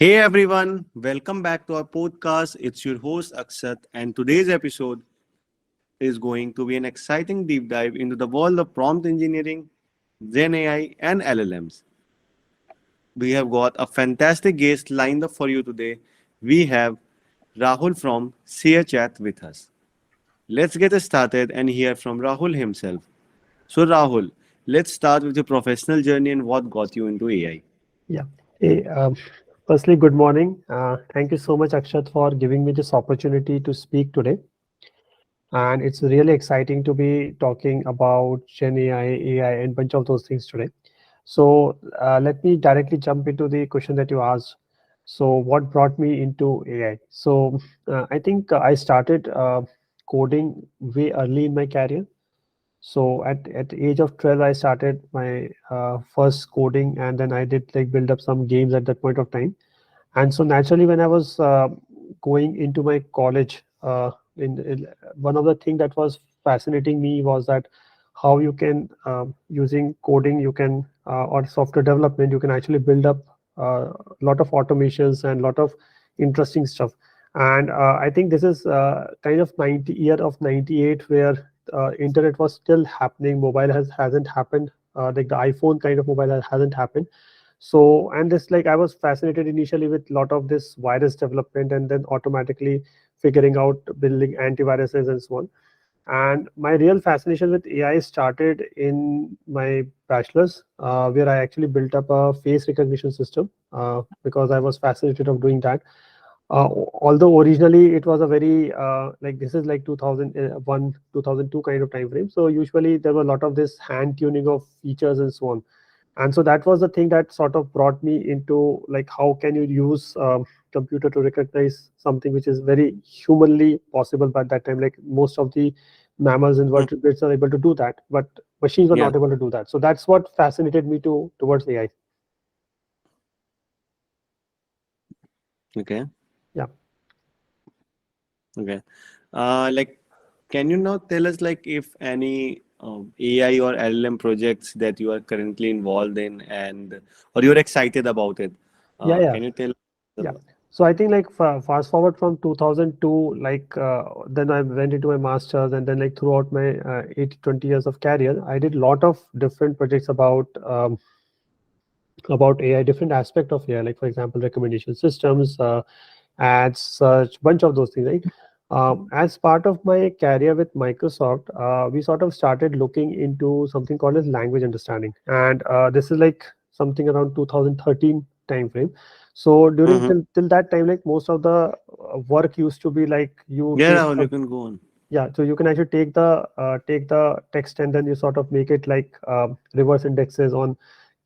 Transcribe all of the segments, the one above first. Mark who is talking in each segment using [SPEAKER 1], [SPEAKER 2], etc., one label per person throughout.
[SPEAKER 1] Hey everyone, welcome back to our podcast. It's your host Akshat, and today's episode is going to be an exciting deep dive into the world of prompt engineering, Gen AI, and LLMs. We have got a fantastic guest lined up for you today. We have Rahul from Sharechat with us. Let's get started and hear from Rahul himself. So, Rahul, let's start with your professional journey and what got you into AI.
[SPEAKER 2] Yeah. Hey, firstly, good morning. Thank you so much, Akshat, for giving me this opportunity to speak today. And it's really exciting to be talking about Gen AI, and bunch of those things today. So let me directly jump into the question that you asked. So what brought me into AI? So I think I started coding way early in my career. So at the age of 12, I started my first coding, and then I did like build up some games at that point of time. And so naturally, when I was going into my college, one of the things that was fascinating me was that how you can using coding, you can or software development, you can actually build up a lot of automations and lot of interesting stuff. And I think this is kind of 90 year of 98 where internet was still happening. Mobile hasn't happened. Like the iPhone kind of mobile hasn't happened. So, and this like I was fascinated initially with a lot of this virus development and then automatically figuring out building antiviruses and so on. And my real fascination with AI started in my bachelor's, where I actually built up a face recognition system because I was fascinated of doing that. Although originally it was a very like this is like 2001 2002 kind of time frame, so usually there were a lot of this hand tuning of features and so on. And so that was the thing that sort of brought me into like how can you use computer to recognize something which is very humanly possible by that time. Like most of the mammals and
[SPEAKER 1] Hmm.
[SPEAKER 2] vertebrates are able to do that, but machines were
[SPEAKER 1] Yeah.
[SPEAKER 2] not able to do that. So that's what fascinated me towards AI.
[SPEAKER 1] Okay.
[SPEAKER 2] Yeah.
[SPEAKER 1] Okay. Like, can you now tell us like if any AI or LLM projects that you are currently involved in and or you're excited about it?
[SPEAKER 2] Yeah, yeah.
[SPEAKER 1] Can you tell
[SPEAKER 2] Yeah.
[SPEAKER 1] about?
[SPEAKER 2] So I think like fast forward from 2002, like then I went into my master's, and then like throughout my 20 years of career, I did a lot of different projects about AI, different aspect of AI, like for example, recommendation systems, ads, search, bunch of those things, right? As part of my career with Microsoft, we sort of started looking into something called as language understanding, and this is like something around 2013 time frame. So during
[SPEAKER 1] Mm-hmm.
[SPEAKER 2] till that time, like most of the work used to be like you
[SPEAKER 1] Yeah,
[SPEAKER 2] take
[SPEAKER 1] Rahul, you can go on.
[SPEAKER 2] yeah, so you can actually take the text and then you sort of make it like reverse indexes on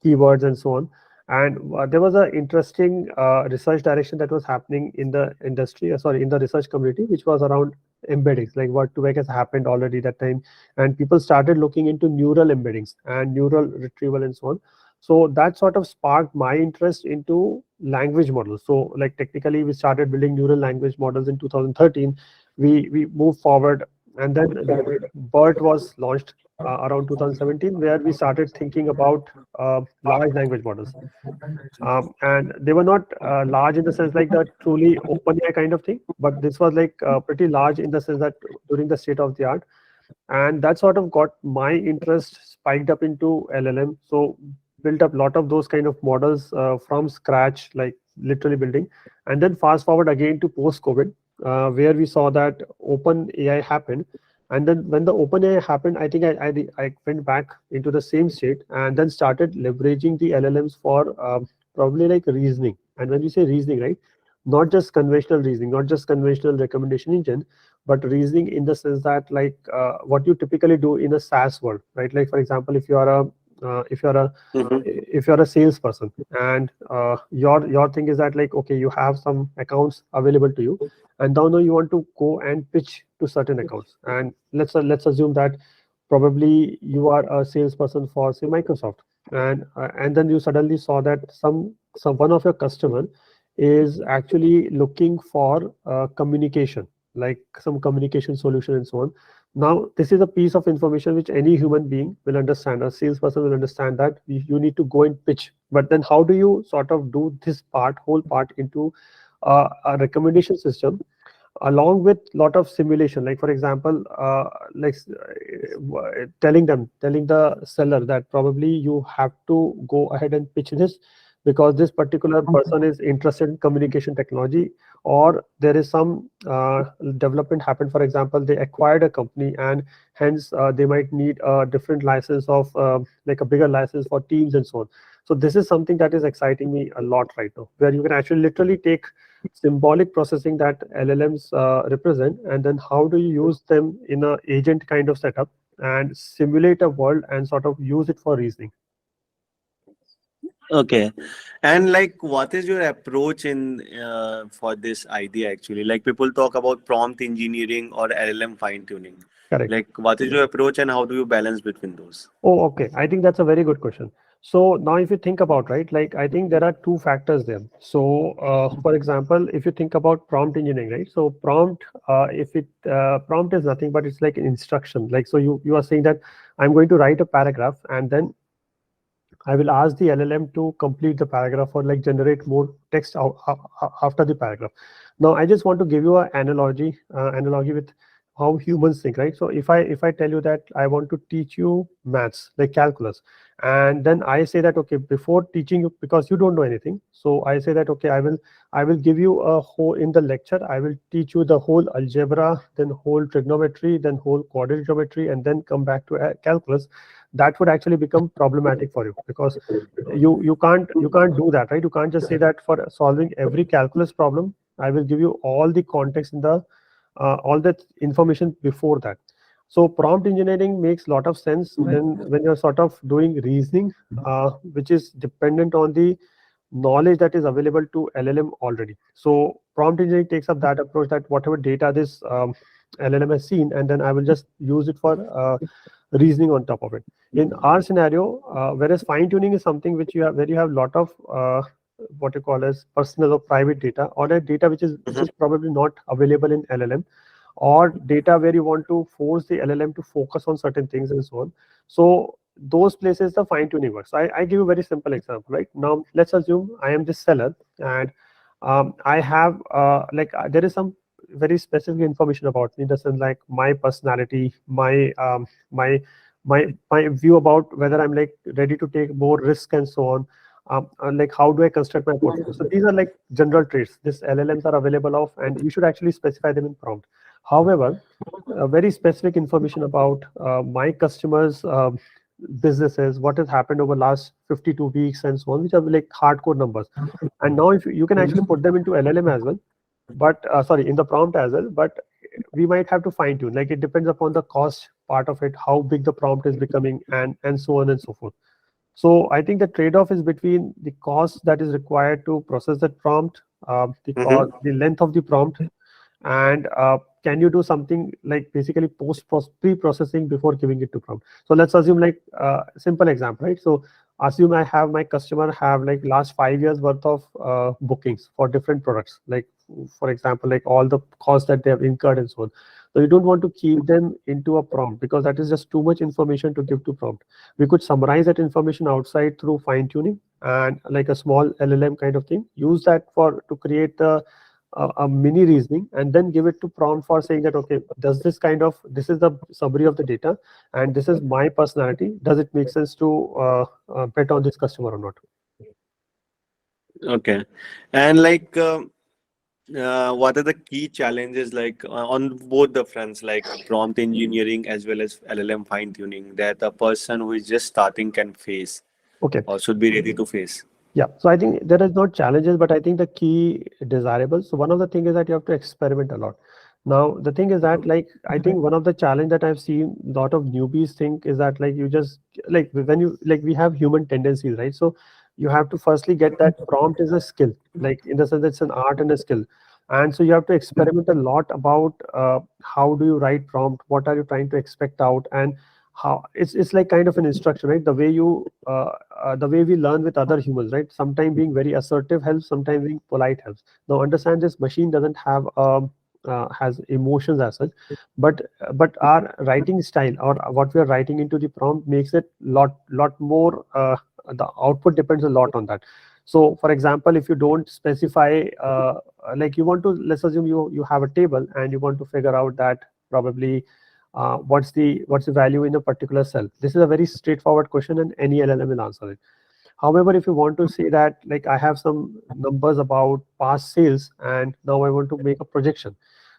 [SPEAKER 2] keywords and so on. And there was a interesting research direction that was happening in the industry, sorry, in the research community, which was around embeddings, like what has happened already that time, and people started looking into neural embeddings and neural retrieval and so on. So that sort of sparked my interest into language models. So like technically, we started building neural language models in 2013. We moved forward, and then BERT was launched around 2017, where we started thinking about large language models. And they were not large in the sense like the truly open AI kind of thing, but this was like pretty large in the sense that during the state of the art. And that sort of got my interest spiked up into LLM. So built up a lot of those kind of models from scratch, like literally building. And then fast forward again to post COVID, where we saw that open AI happened. And then when the open AI happened, I think I went back into the same state and then started leveraging the LLMs for probably like reasoning. And when we say reasoning, right, not just conventional reasoning, not just conventional recommendation engine, but reasoning in the sense that like what you typically do in a SaaS world, right? Like for example, if you are a uh, if you're a
[SPEAKER 1] Mm-hmm.
[SPEAKER 2] if you're a salesperson, and your thing is that like okay, you have some accounts available to you, and now you want to go and pitch to certain accounts. And let's assume that probably you are a salesperson for say Microsoft, and then you suddenly saw that some one of your customer is actually looking for communication, like some communication solution and so on. Now, this is a piece of information which any human being will understand. A salesperson will understand that you need to go and pitch. But then, how do you sort of do this part, whole part, into a recommendation system along with lot of simulation? Like for example, telling the seller that probably you have to go ahead and pitch this because this particular person is interested in communication technology, or there is some development happened. For example, they acquired a company, and hence they might need a different license of like a bigger license for teams and so on. So this is something that is exciting me a lot right now, where you can actually literally take symbolic processing that LLMs represent, and then how do you use them in a agent kind of setup and simulate a world and sort of use it for reasoning.
[SPEAKER 1] Okay. And like, what is your approach in for this idea actually? Like, people talk about prompt engineering or LLM fine tuning.
[SPEAKER 2] Correct.
[SPEAKER 1] Like, what is your approach and how do you balance between those?
[SPEAKER 2] Oh, okay. I think that's a very good question. So now if you think about, right, like I think there are two factors there. So for example, if you think about prompt engineering, right? So if it prompt is nothing but it's like an instruction. Like, so you are saying that I'm going to write a paragraph, and then I will ask the LLM to complete the paragraph or like generate more text after the paragraph. Now, I just want to give you an analogy with how humans think, right? So if I tell you that I want to teach you maths, like calculus, and then I say that okay, before teaching you, because you don't know anything, so I say that okay, I will give you a whole in the lecture. I will teach you the whole algebra, then whole trigonometry, then whole quadratic geometry, and then come back to calculus. That would actually become problematic for you, because you can't do that, right? You can't just say that for solving every calculus problem I will give you all the context in the all that information before that. So prompt engineering makes a lot of sense when you're sort of doing reasoning, which is dependent on the knowledge that is available to LLM already. So prompt engineering takes up that approach, that whatever data this LLM has seen, and then I will just use it for reasoning on top of it. In our scenario, whereas fine tuning is something which you have, where you have a lot of what you call as personal or private data, or that data which is probably not available in LLM, or data where you want to force the LLM to focus on certain things and so on. So those places the fine tuning works. I give you a very simple example. Right now, let's assume I am the seller, and I have there is some very specific information about me, in the sense like my personality, my my view about whether I'm like ready to take more risk and so on. And like how do I construct my portfolio? So these are like general traits this LLMs are available of, and you should actually specify them in prompt. However, very specific information about my customers' businesses, what has happened over last 52 weeks and so on, which are like hardcore numbers. And now if you can actually put them into LLM as well, but sorry, in the prompt as well, but we might have to fine tune. Like it depends upon the cost part of it, how big the prompt is becoming, and so on and so forth. So I think the trade-off is between the cost that is required to process that prompt, the length of the prompt, and can you do something like basically pre-processing before giving it to prompt. So let's assume like simple example, right? So assume I have my customer have like last 5 years worth of bookings for different products, like for example, like all the costs that they have incurred and so on. So you don't want to keep them into a prompt, because that is just too much information to give to prompt. We could summarize that information outside through fine tuning, and like a small LLM kind of thing, use that for to create a mini reasoning, and then give it to prompt for saying that okay, does this is the summary of the data, and this is my personality, does it make sense to bet on this customer or not?
[SPEAKER 1] Okay. And like, what are the key challenges like on both the fronts, like prompt engineering as well as LLM fine tuning, that a person who is just starting can face
[SPEAKER 2] Okay.
[SPEAKER 1] or should be ready to face?
[SPEAKER 2] Yeah, so I think there is not challenges, but I think the key desirables. So one of the thing is that you have to experiment a lot. Now the thing is that like I think one of the challenge that I've seen a lot of newbies think is that like you just like when you like we have human tendencies, right? So you have to firstly get that prompt is a skill, like in the sense it's an art and a skill. And so you have to experiment a lot about how do you write prompt, what are you trying to expect out, and how it's like kind of an instruction, right? The way we learn with other humans, right? Sometimes being very assertive helps, sometimes being polite helps. Now understand, this machine doesn't have has emotions as such, but our writing style or what we are writing into the prompt makes it lot more. The output depends a lot on that. So, for example, if you don't specify, like you want to, let's assume you have a table and you want to figure out that probably what's the value in a particular cell. This is a very straightforward question, and any LLM will answer it. However, if you want to say that, like, I have some numbers about past sales and now I want to make a projection.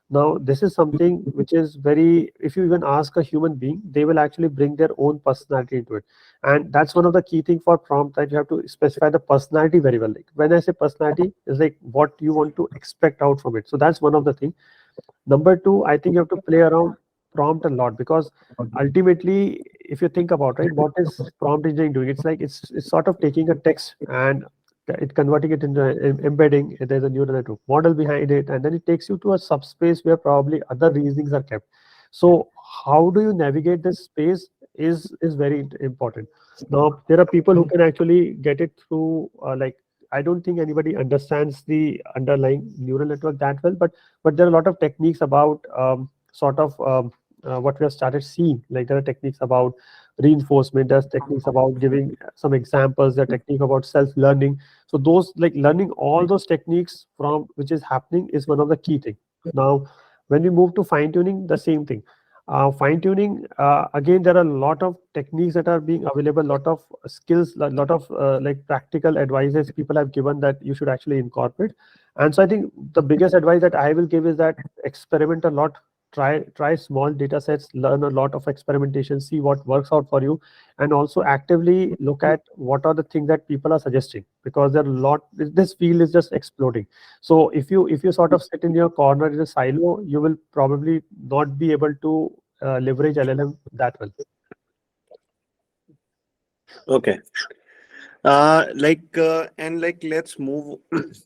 [SPEAKER 2] Now, this is something which is very, if you even ask a human being, they will actually bring their own personality into it. And that's one of the key thing for prompt, that you have to specify the personality very well. Like when I say personality, is like what you want to expect out from it. So that's one of the thing. Number two, I think you have to play around prompt a lot, because ultimately, if you think about, right, what is prompt engineering doing? It's like it's sort of taking a text and it converting it into embedding. There's a neural network model behind it, and then it takes you to a subspace where probably other reasonings are kept. So how do you navigate this space is very important. Now there are people who can actually get it through like, I don't think anybody understands the underlying neural network that well, but there are a lot of techniques about what we have started seeing. Like there are techniques about reinforcement, there's techniques about giving some examples, there are technique about self-learning. So those, like learning all those techniques from which is happening, is one of the key thing. Now, when we move to fine-tuning, the same thing. Fine-tuning, again, there are a lot of techniques that are being available, lot of skills, lot of like practical advices people have given that you should actually incorporate. And so I think the biggest advice that I will give is that experiment a lot, try small data sets, learn a lot of experimentation, see what works out for you, and also actively look at what are the things that people are suggesting, because there are a lot, this field is just exploding. So if you sort of sit in your corner in a silo, you will probably not be able to leverage LLM that well.
[SPEAKER 1] Okay. And like let's move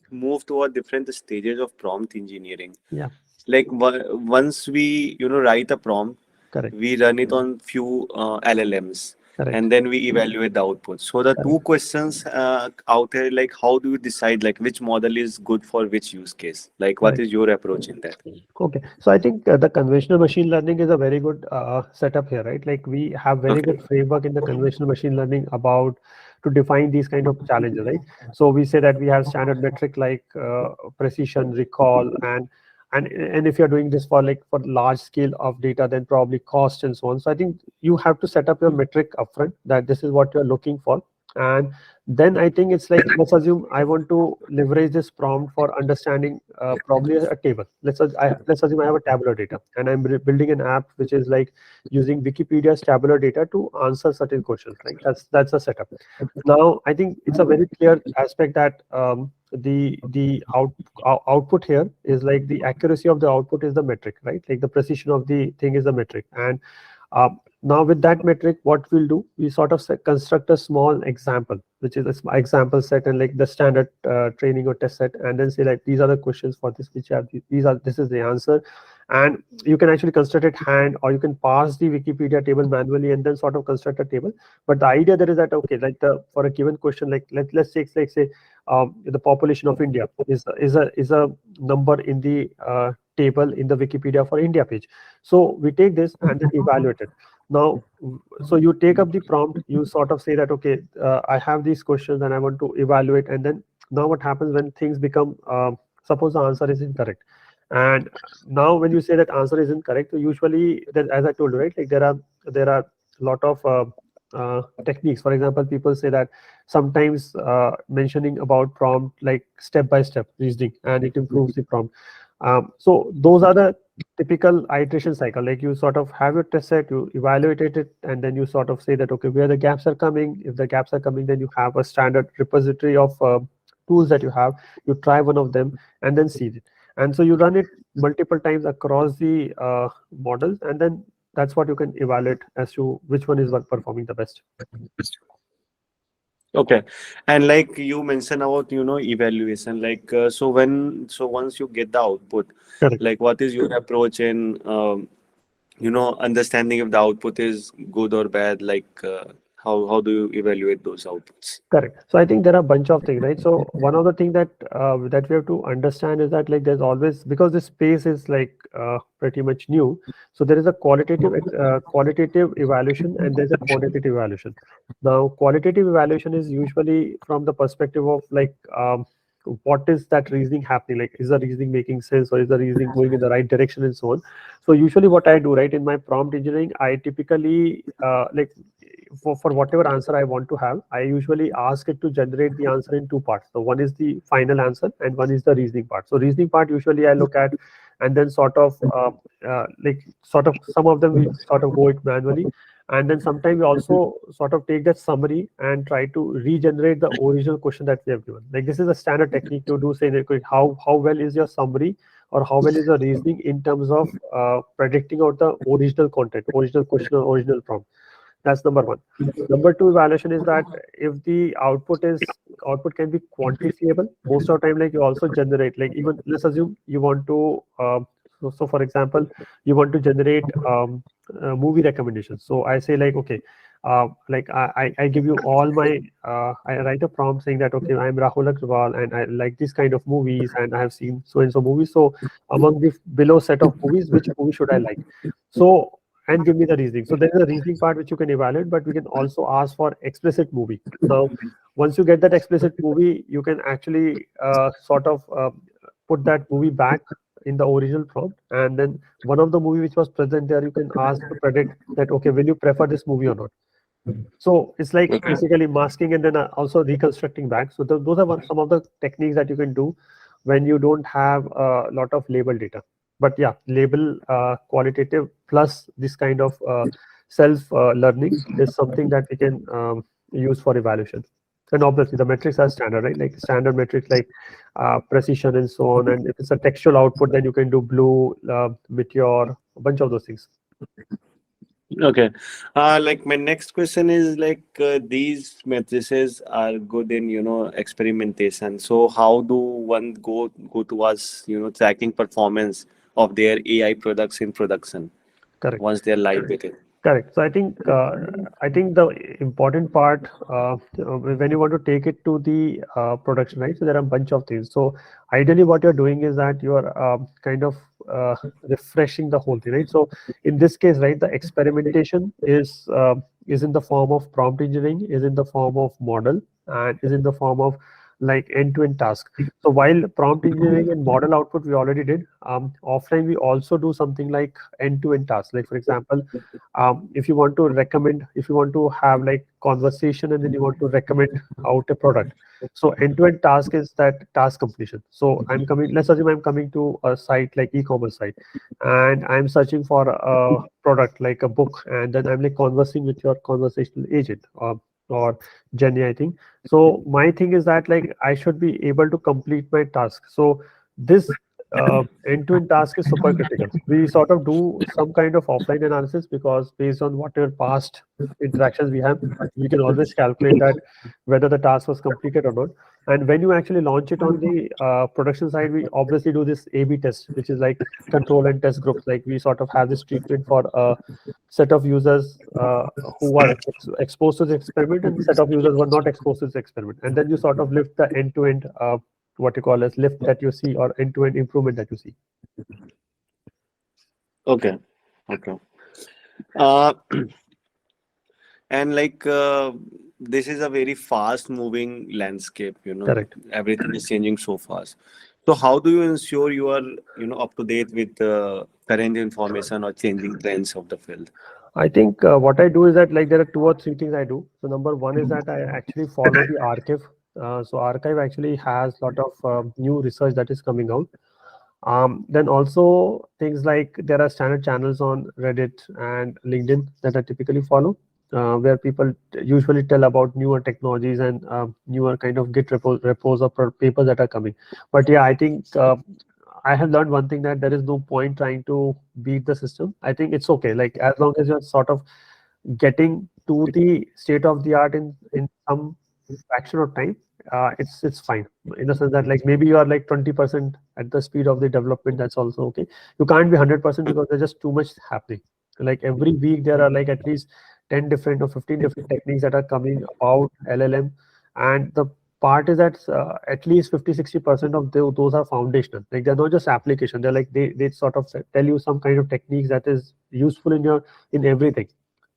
[SPEAKER 1] move toward different stages of prompt engineering.
[SPEAKER 2] Yeah,
[SPEAKER 1] Like once we write a prompt,
[SPEAKER 2] correct,
[SPEAKER 1] we run it on few LLMs,
[SPEAKER 2] correct,
[SPEAKER 1] and then we evaluate the output. So the two
[SPEAKER 2] correct,
[SPEAKER 1] questions out there, like how do you decide like which model is good for which use case? Like what
[SPEAKER 2] correct.
[SPEAKER 1] is your approach in that?
[SPEAKER 2] Okay, so I think the conventional machine learning is a very good setup here, right? Like we have very
[SPEAKER 1] Okay.
[SPEAKER 2] good framework in the conventional machine learning about to define these kind of challenges, right? So we say that we have standard metric like precision, recall, and if you're doing this for like for large scale of data, then probably cost and so on. So I think you have to set up your metric upfront, that this is what you're looking for. And then I think it's like, let's assume I want to leverage this prompt for understanding probably a table. Let's assume I have a tabular data and I'm building an app which is like using Wikipedia's tabular data to answer certain questions. Right? That's a setup. Now I think it's a very clear aspect that the output here is like the accuracy of the output is the metric, right? Like the precision of the thing is the metric. And now with that metric, what we'll do, we sort of construct a small example, which is a example set, and like the standard training or test set, and then say like these are the questions for this, which are this is the answer. And you can actually construct it hand, or you can parse the Wikipedia table manually and then sort of construct a table. But the idea there is that, okay, like for a given question, like let's take, like say the population of India is a number in the table in the Wikipedia for India page. So we take this and then evaluate it. Now, so you take up the prompt, you sort of say that, okay, I have these questions and I want to evaluate. And then now what happens when things become, suppose the answer is incorrect. And now when you say that answer is incorrect, so usually, then, as I told you, right, like there are a lot of techniques. For example, people say that sometimes mentioning about prompt like step by step reasoning, and it improves the prompt. So those are the typical iteration cycle. Like you sort of have your test set, you evaluate it, and then you sort of say that, okay, where the gaps are coming. If the gaps are coming, then you have a standard repository of tools that you have. You try one of them and then see it. And so you run it multiple times across the models, and then that's what you can evaluate as to which one is performing the best.
[SPEAKER 1] Okay. And like you mentioned about, evaluation, like so once you get the output,
[SPEAKER 2] Correct.
[SPEAKER 1] like what is your approach in understanding if the output is good or bad? Like How do you evaluate those outputs?
[SPEAKER 2] Correct. So I think there are a bunch of things, right? So one of the thing that that we have to understand is that like there's always, because this space is like pretty much new, so there is a qualitative evaluation and there's a quantitative evaluation. Now, qualitative evaluation is usually from the perspective of like what is that reasoning happening? Like, is the reasoning making sense, or is the reasoning going in the right direction, and so on. So usually, what I do, right, in my prompt engineering, I typically like for whatever answer I want to have, I usually ask it to generate the answer in two parts. So one is the final answer and one is the reasoning part. So reasoning part usually I look at, and then sort of like sort of some of them we sort of go it manually, and then sometimes we also sort of take that summary and try to regenerate the original question that we have given. Like this is a standard technique to do, say that how well is your summary or how well is your reasoning in terms of predicting out the original content, original question or original prompt. That's number one. Number two evaluation is that if the output can be quantifiable, most of the time, like you also generate, like even let's assume you want to, so for example, you want to generate movie recommendations. So I say like, okay, like I give you all my, I write a prompt saying that, okay, I'm Rahul Agrawal and I like this kind of movies and I have seen so and so movies. So among the below set of movies, which movie should I like? So and give me the reasoning. So there is a reasoning part which you can evaluate, but we can also ask for explicit movie. Now, once you get that explicit movie, you can actually sort of put that movie back in the original prompt, and then one of the movie which was present there, you can ask to predict that, okay, will you prefer this movie or not? So it's like
[SPEAKER 1] Okay.
[SPEAKER 2] basically masking and then also reconstructing back. So those are some of the techniques that you can do when you don't have a lot of label data. But yeah, label qualitative plus this kind of self learning is something that we can use for evaluation. And obviously the metrics are standard, right? Like standard metrics like precision and so on. And if it's a textual output, then you can do blue, meteor, a bunch of those things.
[SPEAKER 1] Okay. Like my next question is like these matrices are good in experimentation. So how do one go towards tracking performance of their AI products in production
[SPEAKER 2] Correct.
[SPEAKER 1] once they're live with it?
[SPEAKER 2] Correct. So I think the important part when you want to take it to the production, right? So there are a bunch of things. So ideally, what you're doing is that you are kind of refreshing the whole thing, right? So in this case, right, the experimentation is in the form of prompt engineering, is in the form of model, and is in the form of like end-to-end task. So while prompt engineering and model output we already did, offline we also do something like end-to-end tasks. Like for example, if you want to recommend, if you want to have like conversation and then you want to recommend out a product, so end-to-end task is that task completion. So I'm coming, let's assume I'm coming to a site like e-commerce site, and I'm searching for a product like a book, and then I'm like conversing with your conversational agent or Jenny, I think. So my thing is that like I should be able to complete my task. So this end-to-end task is super critical. We sort of do some kind of offline analysis because based on whatever past interactions we have, we can always calculate that whether the task was completed or not. And when you actually launch it on the production side, we obviously do this A/B test, which is like control and test groups. Like we sort of have this treatment for a set of users who are exposed to the experiment and set of users who are not exposed to this experiment. And then you sort of lift the end-to-end what you call as lift that you see or end-to-end improvement that you see.
[SPEAKER 1] Okay. Okay. Uh, and like this is a very fast moving landscape,
[SPEAKER 2] Correct.
[SPEAKER 1] everything is changing so fast. So how do you ensure you are up to date with current information or changing trends of the field?
[SPEAKER 2] I think what I do is that like there are two or three things I do. So number one is that I actually follow the archive. So archive actually has a lot of new research that is coming out. Then also things like there are standard channels on Reddit and LinkedIn that I typically follow, where people usually tell about newer technologies and newer kind of Git repos or papers that are coming. But yeah, I think I have learned one thing, that there is no point trying to beat the system. I think it's okay. Like as long as you're sort of getting to the state of the art in some fraction of time, it's fine. In the sense that like maybe you are like 20% at the speed of the development. That's also okay. You can't be 100% because there's just too much happening. Like every week there are like at least 10 different or 15 different techniques that are coming about LLM. And the part is that at least 50-60% of those are foundational. Like they're not just application. They're like they sort of tell you some kind of techniques that is useful in everything.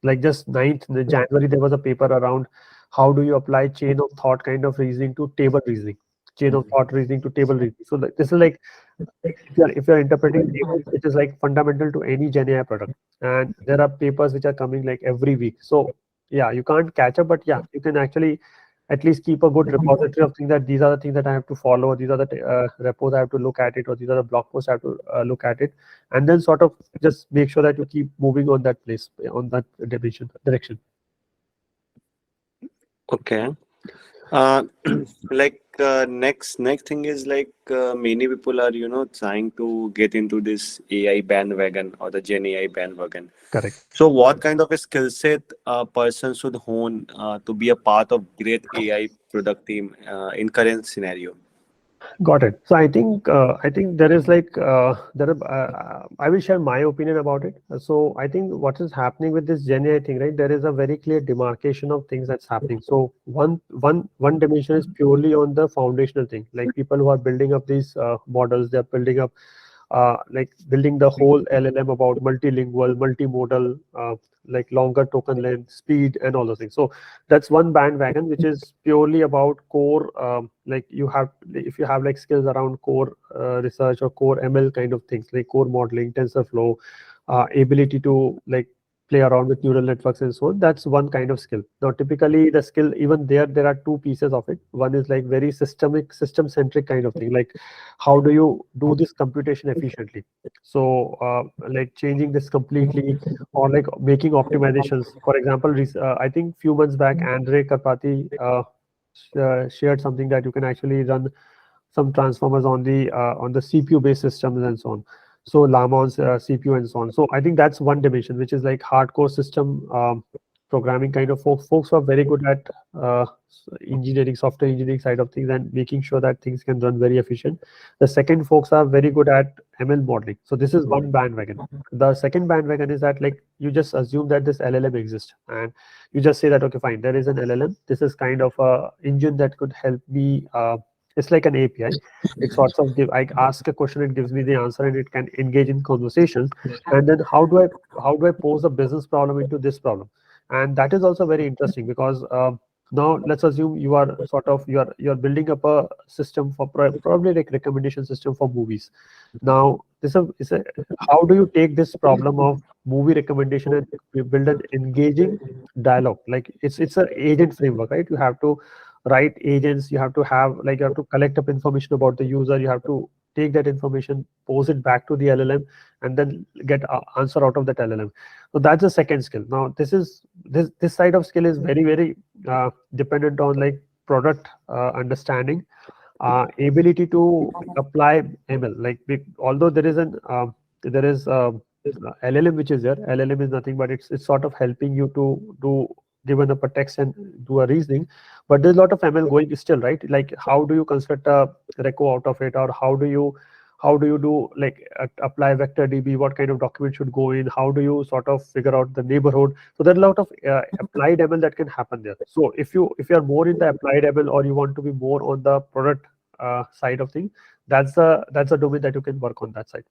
[SPEAKER 2] Like just 9th January, there was a paper around how do you apply chain of thought kind of reasoning to table reasoning, chain of thought reasoning to table reasoning. So like, this is like if you're interpreting tables, it is like fundamental to any Gen AI product. And there are papers which are coming like every week. So yeah, you can't catch up, but yeah, you can actually at least keep a good repository of things that these are the things that I have to follow, these are the repos I have to look at it, or these are the blog posts I have to look at it, and then sort of just make sure that you keep moving on that place, on that direction.
[SPEAKER 1] Okay. Uh, next thing is like many people are trying to get into this AI bandwagon or the Gen AI bandwagon.
[SPEAKER 2] Correct.
[SPEAKER 1] So what kind of a skill set a person should hone to be a part of great AI product team in current scenario?
[SPEAKER 2] Got it. So I think there is like there are, I will share my opinion about it. So I think what is happening with this Gen AI thing, right? There is a very clear demarcation of things that's happening. So one dimension is purely on the foundational thing, like people who are building up these models, they're building up like building the whole LLM about multilingual, multimodal, like longer token length, speed, and all those things. So that's one bandwagon which is purely about core. Like you have, if you have like skills around core research or core ML kind of things, like core modeling, TensorFlow, ability to like play around with neural networks and so on. That's one kind of skill. Now, typically the skill, even there are two pieces of it. One is like very system centric kind of thing, like how do you do this computation efficiently? So like changing this completely, or like making optimizations. For example, I think few months back, Andre Karpati shared something that you can actually run some transformers on the CPU based systems and so on. So Lamon's CPU and so on. So I think that's one dimension, which is like hardcore system programming kind of folks who are very good at engineering, software engineering side of things, and making sure that things can run very efficient. The second folks are very good at ML modeling. So this is one bandwagon. The second bandwagon is that like you just assume that this LLM exists, and you just say that okay, fine, there is an LLM. This is kind of a engine that could help me. It's like an API. It sorts of I ask a question, it gives me the answer, and it can engage in conversations. And then how do I pose a business problem into this problem? And that is also very interesting because now let's assume you are sort of you're building up a system for probably like recommendation system for movies. Now is a how do you take this problem of movie recommendation and you build an engaging dialogue? Like it's an agent framework, right? You have to write agents, you have to have like you have to collect up information about the user, you have to take that information, pose it back to the LLM, and then get a answer out of that LLM. So that's the second skill. Now this side of skill is very dependent on like product understanding, ability to apply ML. Like although there is LLM which is there. LLM is nothing but it's sort of helping you to do given up a text and do a reasoning, but there's a lot of ML going still, right? Like how do you construct a reco out of it, or how do you do like apply vector DB? What kind of document should go in? How do you sort of figure out the neighborhood? So there's a lot of applied ML that can happen there. So if you're more in the applied ML, or you want to be more on the product side of things, that's a domain that you can work on that side,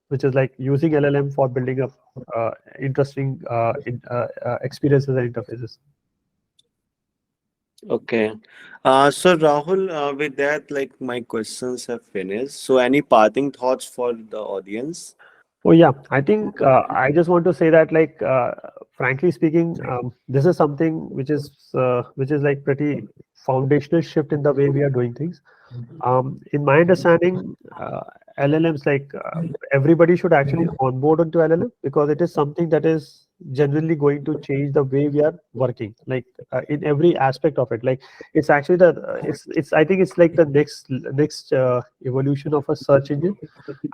[SPEAKER 2] which is like using LLM for building up interesting experiences and interfaces.
[SPEAKER 1] Okay. So Rahul, with that, like my questions have finished. So any parting thoughts for the audience?
[SPEAKER 2] Oh yeah, I think I just want to say that like frankly speaking, this is something which is like pretty foundational shift in the way we are doing things. In my understanding, LLMs like everybody should actually onboard onto LLM because it is something that is generally going to change the way we are working, like in every aspect of it. Like it's actually it's I think it's like the next evolution of a search engine.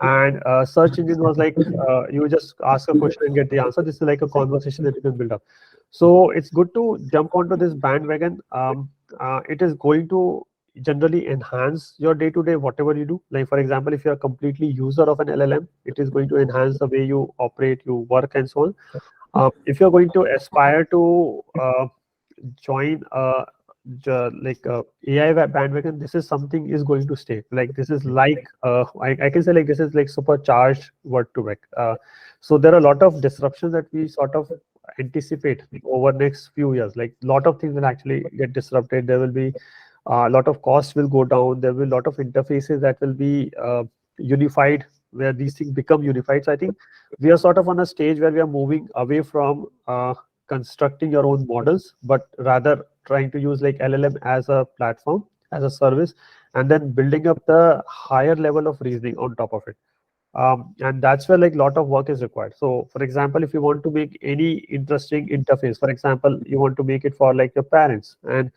[SPEAKER 2] And search engine was like you just ask a question and get the answer. This is like a conversation that you can build up. So it's good to jump onto this bandwagon. It is going to generally enhance your day-to-day whatever you do. Like for example, if you're a completely user of an LLM, it is going to enhance the way you operate, you work, and so on. If you're going to aspire to join like AI bandwagon, this is something is going to stay. Like this is like I can say like this is like supercharged word to vec. So there are a lot of disruptions that we sort of anticipate over next few years. Like a lot of things will actually get disrupted. There will be a lot of costs will go down. There will be a lot of interfaces that will be unified, where these things become unified. So I think we are sort of on a stage where we are moving away from constructing your own models, but rather trying to use like LLM as a platform, as a service, and then building up the higher level of reasoning on top of it. And that's where like a lot of work is required. So for example, if you want to make any interesting interface, for example, you want to make it for like your parents, and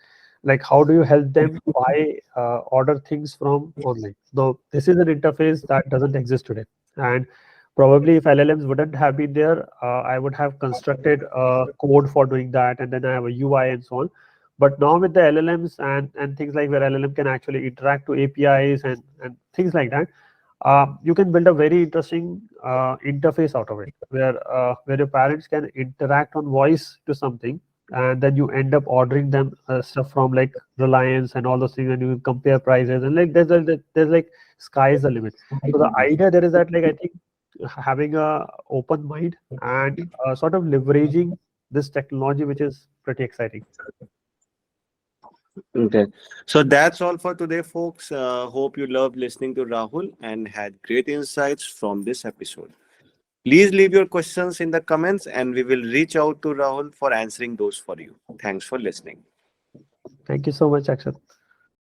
[SPEAKER 2] like how do you help them buy order things from online? So this is an interface that doesn't exist today. And probably if LLMs wouldn't have been there, I would have constructed a code for doing that, and then I have a UI and so on. But now with the LLMs and things like where LLM can actually interact to APIs and things like that, you can build a very interesting interface out of it, where your parents can interact on voice to something, and then you end up ordering them stuff from like Reliance and all those things, and you compare prices, and like there's like sky is the limit. So the idea there is that like I think having a open mind and sort of leveraging this technology, which is pretty exciting.
[SPEAKER 1] Okay. So that's all for today, folks. Hope you loved listening to Rahul and had great insights from this episode. Please leave your questions in the comments and we will reach out to Rahul for answering those for you. Thanks for listening.
[SPEAKER 2] Thank you so much, Akshat.